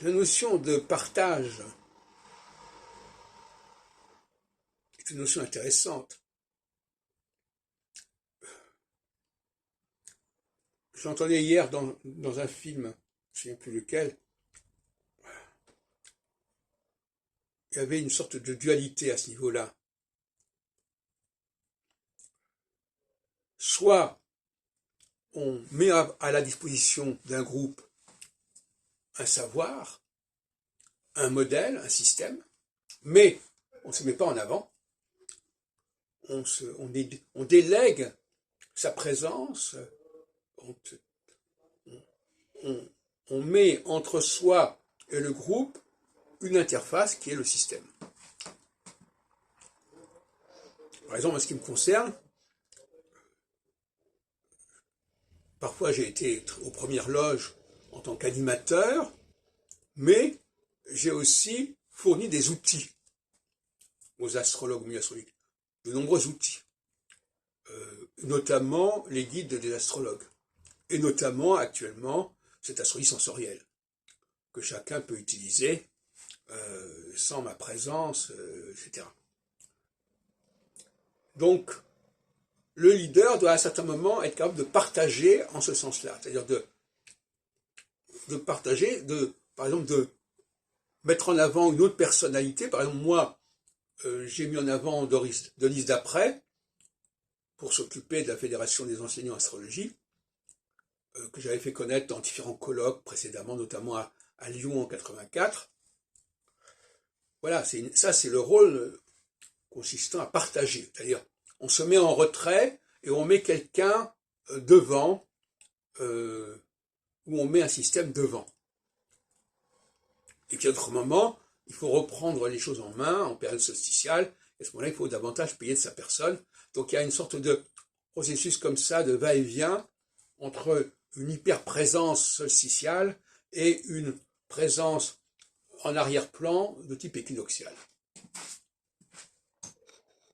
La notion de partage est une notion intéressante. J'entendais hier dans un film, je ne me souviens plus lequel, il y avait une sorte de dualité à ce niveau-là. Soit on met à la disposition d'un groupe un savoir, un modèle, un système, mais on ne se met pas en avant, on délègue sa présence, on met entre soi et le groupe une interface qui est le système. Par exemple, en ce qui me concerne, parfois j'ai été aux premières loges en tant qu'animateur, mais j'ai aussi fourni des outils aux astrologues, au milieu astrologique, de nombreux outils, notamment les guides des astrologues, et notamment actuellement cette astrologie sensorielle, que chacun peut utiliser sans ma présence, etc. Donc, le leader doit à un certain moment être capable de partager en ce sens-là, c'est-à-dire de partager, par exemple, de mettre en avant une autre personnalité. Par exemple, moi, j'ai mis en avant Denise Dapré pour s'occuper de la Fédération des enseignants en astrologie, que j'avais fait connaître dans différents colloques précédemment, notamment à Lyon en 84. Voilà, ça c'est le rôle consistant à partager, c'est-à-dire on se met en retrait et on met quelqu'un devant, ou on met un système devant. Et puis à d'autres moments, il faut reprendre les choses en main en période solsticiale, et à ce moment-là, il faut davantage payer de sa personne. Donc il y a une sorte de processus comme ça, de va-et-vient, entre une hyper-présence solsticiale et une présence en arrière-plan de type équinoxial.